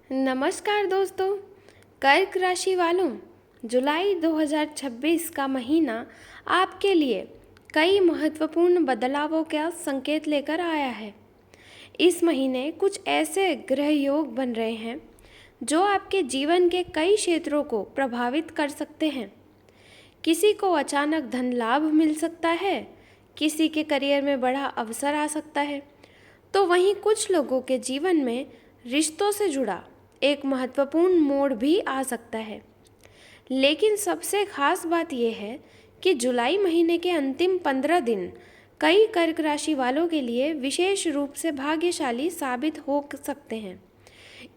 नमस्कार दोस्तों। कर्क राशि वालों, जुलाई 2026 का महीना आपके लिए कई महत्वपूर्ण बदलावों का संकेत लेकर आया है। इस महीने कुछ ऐसे ग्रह योग बन रहे हैं जो आपके जीवन के कई क्षेत्रों को प्रभावित कर सकते हैं। किसी को अचानक धन लाभ मिल सकता है, किसी के करियर में बड़ा अवसर आ सकता है, तो वहीं कुछ लोगों के जीवन में रिश्तों से जुड़ा एक महत्वपूर्ण मोड़ भी आ सकता है। लेकिन सबसे खास बात यह है कि जुलाई महीने के अंतिम 15 दिन कई कर्क राशि वालों के लिए विशेष रूप से भाग्यशाली साबित हो सकते हैं।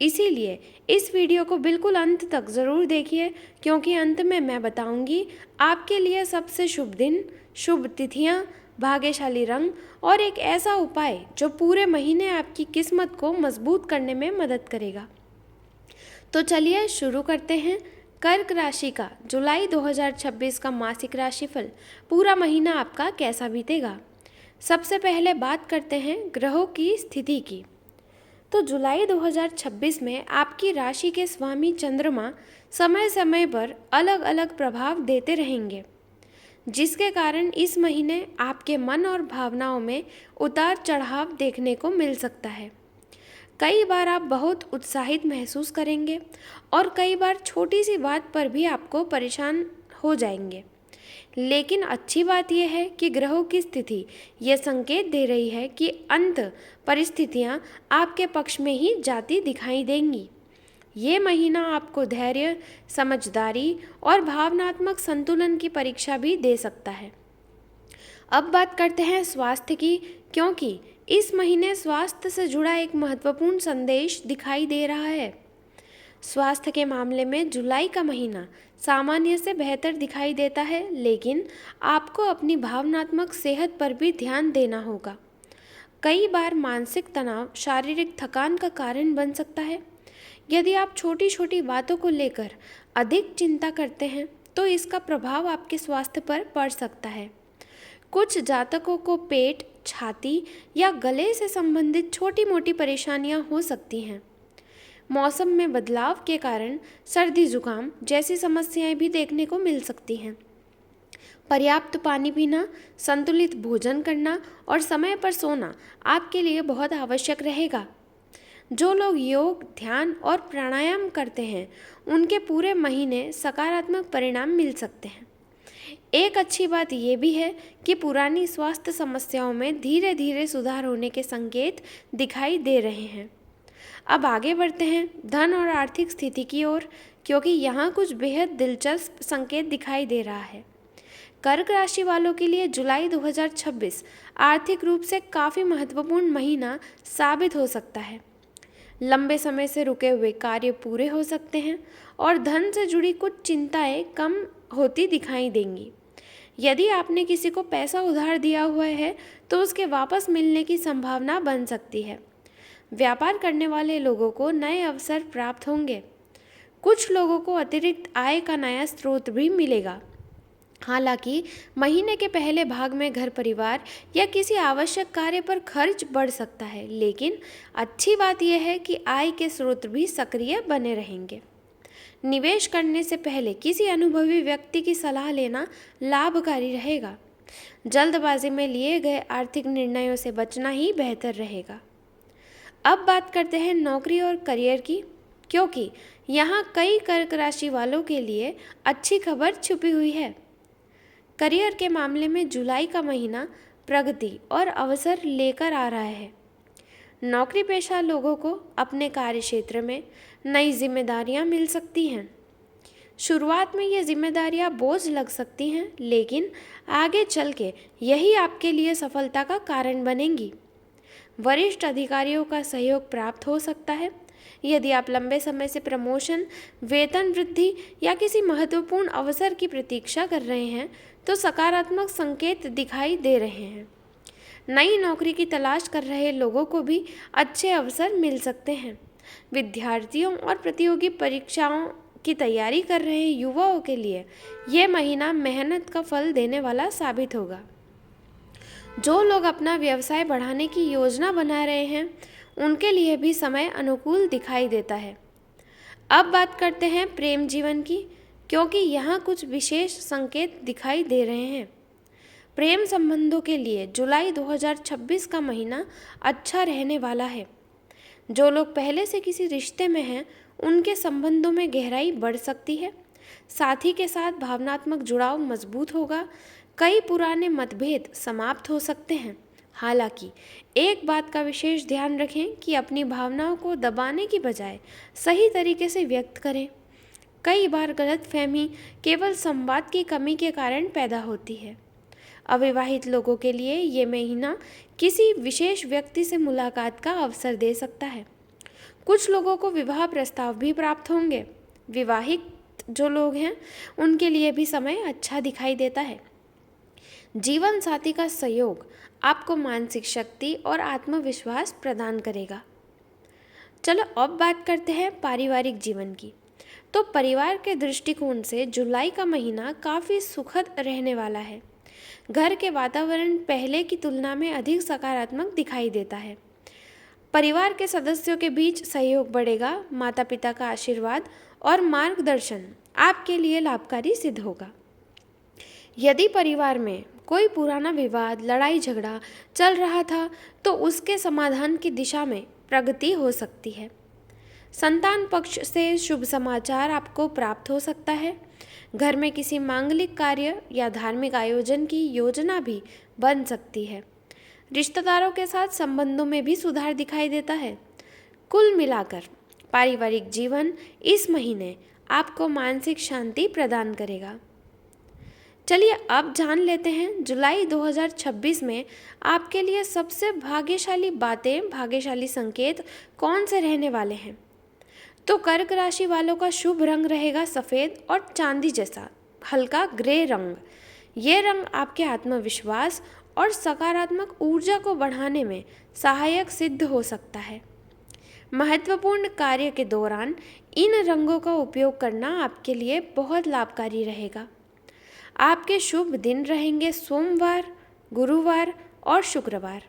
इसीलिए इस वीडियो को बिल्कुल अंत तक ज़रूर देखिए, क्योंकि अंत में मैं बताऊंगी आपके लिए सबसे शुभ दिन, शुभ तिथियां, भाग्यशाली रंग और एक ऐसा उपाय जो पूरे महीने आपकी किस्मत को मजबूत करने में मदद करेगा। तो चलिए शुरू करते हैं। कर्क राशि का जुलाई 2026 का मासिक राशिफल पूरा महीना आपका कैसा बीतेगा। सबसे पहले बात करते हैं ग्रहों की स्थिति की। तो जुलाई 2026 में आपकी राशि के स्वामी चंद्रमा समय समय पर अलग अलग प्रभाव देते रहेंगे, जिसके कारण इस महीने आपके मन और भावनाओं में उतार चढ़ाव देखने को मिल सकता है। कई बार आप बहुत उत्साहित महसूस करेंगे और कई बार छोटी सी बात पर भी आपको परेशान हो जाएंगे। लेकिन अच्छी बात यह है कि ग्रहों की स्थिति यह संकेत दे रही है कि अंत परिस्थितियां आपके पक्ष में ही जाती दिखाई देंगी। ये महीना आपको धैर्य, समझदारी और भावनात्मक संतुलन की परीक्षा भी दे सकता है। अब बात करते हैं स्वास्थ्य की, क्योंकि इस महीने स्वास्थ्य से जुड़ा एक महत्वपूर्ण संदेश दिखाई दे रहा है। स्वास्थ्य के मामले में जुलाई का महीना सामान्य से बेहतर दिखाई देता है, लेकिन आपको अपनी भावनात्मक सेहत पर भी ध्यान देना होगा। कई बार मानसिक तनाव शारीरिक थकान का कारण बन सकता है। यदि आप छोटी छोटी बातों को लेकर अधिक चिंता करते हैं तो इसका प्रभाव आपके स्वास्थ्य पर पड़ सकता है। कुछ जातकों को पेट, छाती या गले से संबंधित छोटी मोटी परेशानियां हो सकती हैं। मौसम में बदलाव के कारण सर्दी जुकाम जैसी समस्याएं भी देखने को मिल सकती हैं। पर्याप्त पानी पीना, संतुलित भोजन करना और समय पर सोना आपके लिए बहुत आवश्यक रहेगा। जो लोग योग, ध्यान और प्राणायाम करते हैं उनके पूरे महीने सकारात्मक परिणाम मिल सकते हैं। एक अच्छी बात यह भी है कि पुरानी स्वास्थ्य समस्याओं में धीरे धीरे सुधार होने के संकेत दिखाई दे रहे हैं। अब आगे बढ़ते हैं धन और आर्थिक स्थिति की ओर, क्योंकि यहाँ कुछ बेहद दिलचस्प संकेत दिखाई दे रहा है। कर्क राशि वालों के लिए जुलाई 2026 आर्थिक रूप से काफ़ी महत्वपूर्ण महीना साबित हो सकता है। लंबे समय से रुके हुए कार्य पूरे हो सकते हैं और धन से जुड़ी कुछ चिंताएं कम होती दिखाई देंगी। यदि आपने किसी को पैसा उधार दिया हुआ है तो उसके वापस मिलने की संभावना बन सकती है। व्यापार करने वाले लोगों को नए अवसर प्राप्त होंगे। कुछ लोगों को अतिरिक्त आय का नया स्रोत भी मिलेगा। हालांकि महीने के पहले भाग में घर परिवार या किसी आवश्यक कार्य पर खर्च बढ़ सकता है, लेकिन अच्छी बात यह है कि आय के स्रोत भी सक्रिय बने रहेंगे। निवेश करने से पहले किसी अनुभवी व्यक्ति की सलाह लेना लाभकारी रहेगा। जल्दबाजी में लिए गए आर्थिक निर्णयों से बचना ही बेहतर रहेगा। अब बात करते हैं नौकरी और करियर की, क्योंकि यहाँ कई कर्क राशि वालों के लिए अच्छी खबर छुपी हुई है। करियर के मामले में जुलाई का महीना प्रगति और अवसर लेकर आ रहा है। नौकरी पेशा लोगों को अपने कार्य क्षेत्र में नई जिम्मेदारियां मिल सकती हैं। शुरुआत में ये जिम्मेदारियां बोझ लग सकती हैं, लेकिन आगे चल के यही आपके लिए सफलता का कारण बनेंगी। वरिष्ठ अधिकारियों का सहयोग प्राप्त हो सकता है। यदि आप लंबे समय से प्रमोशन, वेतन वृद्धि या किसी महत्वपूर्ण अवसर की प्रतीक्षा कर रहे हैं तो सकारात्मक संकेत दिखाई दे रहे हैं। नई नौकरी की तलाश कर रहे लोगों को भी अच्छे अवसर मिल सकते हैं। विद्यार्थियों और प्रतियोगी परीक्षाओं की तैयारी कर रहे युवाओं के लिए यह महीना मेहनत का फल देने वाला साबित होगा। जो लोग अपना व्यवसाय बढ़ाने की योजना बना रहे हैं उनके लिए भी समय अनुकूल दिखाई देता है। अब बात करते हैं प्रेम जीवन की, क्योंकि यहाँ कुछ विशेष संकेत दिखाई दे रहे हैं। प्रेम संबंधों के लिए जुलाई 2026 का महीना अच्छा रहने वाला है। जो लोग पहले से किसी रिश्ते में हैं, उनके संबंधों में गहराई बढ़ सकती है। साथी के साथ भावनात्मक जुड़ाव मजबूत होगा। कई पुराने मतभेद समाप्त हो सकते हैं। हालांकि एक बात का विशेष ध्यान रखें कि अपनी भावनाओं को दबाने की बजाय सही तरीके से व्यक्त करें। कई बार गलतफहमी केवल संवाद की कमी के कारण पैदा होती है। अविवाहित लोगों के लिए ये महीना किसी विशेष व्यक्ति से मुलाकात का अवसर दे सकता है। कुछ लोगों को विवाह प्रस्ताव भी प्राप्त होंगे। विवाहित जो लोग हैं, उनके लिए भी समय अच्छा दिखाई देता है। जीवन साथी का सहयोग आपको मानसिक शक्ति और आत्मविश्वास प्रदान करेगा। चलो अब बात करते हैं पारिवारिक जीवन की। तो परिवार के दृष्टिकोण से जुलाई का महीना काफ़ी सुखद रहने वाला है। घर के वातावरण पहले की तुलना में अधिक सकारात्मक दिखाई देता है। परिवार के सदस्यों के बीच सहयोग बढ़ेगा। माता पिता का आशीर्वाद और मार्गदर्शन आपके लिए लाभकारी सिद्ध होगा। यदि परिवार में कोई पुराना विवाद, लड़ाई झगड़ा चल रहा था, तो उसके समाधान की दिशा में प्रगति हो सकती है। संतान पक्ष से शुभ समाचार आपको प्राप्त हो सकता है। घर में किसी मांगलिक कार्य या धार्मिक आयोजन की योजना भी बन सकती है। रिश्तेदारों के साथ संबंधों में भी सुधार दिखाई देता है। कुल मिलाकर पारिवारिक जीवन इस महीने आपको मानसिक शांति प्रदान करेगा। चलिए अब जान लेते हैं जुलाई 2026 में आपके लिए सबसे भाग्यशाली बातें, भाग्यशाली संकेत कौन से रहने वाले हैं। तो कर्क राशि वालों का शुभ रंग रहेगा सफ़ेद और चांदी जैसा हल्का ग्रे रंग। ये रंग आपके आत्मविश्वास और सकारात्मक ऊर्जा को बढ़ाने में सहायक सिद्ध हो सकता है। महत्वपूर्ण कार्य के दौरान इन रंगों का उपयोग करना आपके लिए बहुत लाभकारी रहेगा। आपके शुभ दिन रहेंगे सोमवार, गुरुवार और शुक्रवार।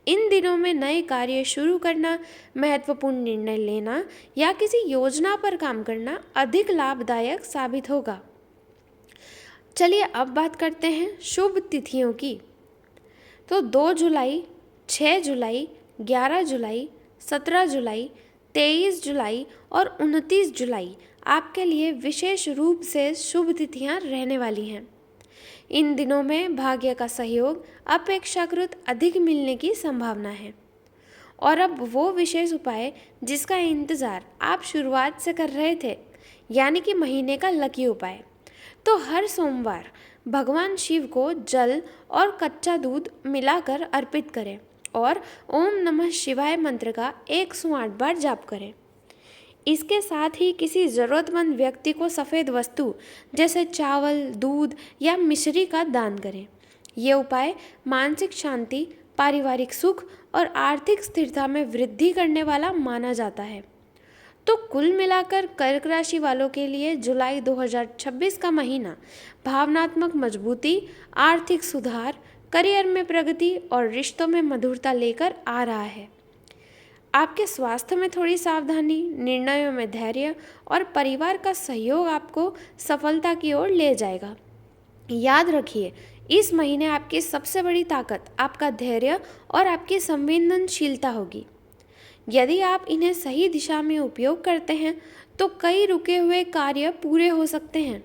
इन दिनों में नए कार्य शुरू करना, महत्वपूर्ण निर्णय लेना या किसी योजना पर काम करना अधिक लाभदायक साबित होगा। चलिए अब बात करते हैं शुभ तिथियों की। तो 2 जुलाई, 6 जुलाई, 11 जुलाई, 17 जुलाई, 23 जुलाई और 29 जुलाई आपके लिए विशेष रूप से शुभ तिथियां रहने वाली हैं। इन दिनों में भाग्य का सहयोग अपेक्षाकृत अधिक मिलने की संभावना है। और अब वो विशेष उपाय जिसका इंतज़ार आप शुरुआत से कर रहे थे, यानी कि महीने का लकी उपाय। तो हर सोमवार भगवान शिव को जल और कच्चा दूध मिलाकर अर्पित करें और ओम नमः शिवाय मंत्र का 108 बार जाप करें। इसके साथ ही किसी ज़रूरतमंद व्यक्ति को सफ़ेद वस्तु जैसे चावल, दूध या मिश्री का दान करें। ये उपाय मानसिक शांति, पारिवारिक सुख और आर्थिक स्थिरता में वृद्धि करने वाला माना जाता है। तो कुल मिलाकर कर्क राशि वालों के लिए जुलाई 2026 का महीना भावनात्मक मजबूती, आर्थिक सुधार, करियर में प्रगति और रिश्तों में मधुरता लेकर आ रहा है। आपके स्वास्थ्य में थोड़ी सावधानी, निर्णयों में धैर्य और परिवार का सहयोग आपको सफलता की ओर ले जाएगा। याद रखिए, इस महीने आपकी सबसे बड़ी ताकत आपका धैर्य और आपकी संवेदनशीलता होगी। यदि आप इन्हें सही दिशा में उपयोग करते हैं तो कई रुके हुए कार्य पूरे हो सकते हैं।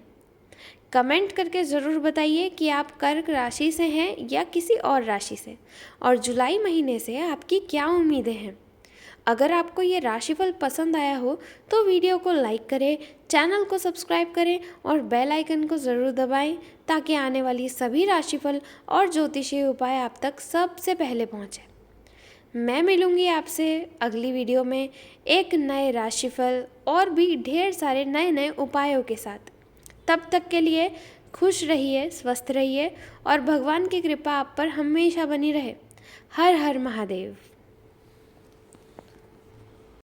कमेंट करके ज़रूर बताइए कि आप कर्क राशि से हैं या किसी और राशि से, और जुलाई महीने से आपकी क्या उम्मीदें हैं। अगर आपको ये राशिफल पसंद आया हो तो वीडियो को लाइक करें, चैनल को सब्सक्राइब करें और बेल आइकन को ज़रूर दबाएं ताकि आने वाली सभी राशिफल और ज्योतिषीय उपाय आप तक सबसे पहले पहुँचें। मैं मिलूँगी आपसे अगली वीडियो में एक नए राशिफल और भी ढेर सारे नए नए उपायों के साथ। तब तक के लिए खुश रहिए, स्वस्थ रहिए और भगवान की कृपा आप पर हमेशा बनी रहे। हर हर महादेव।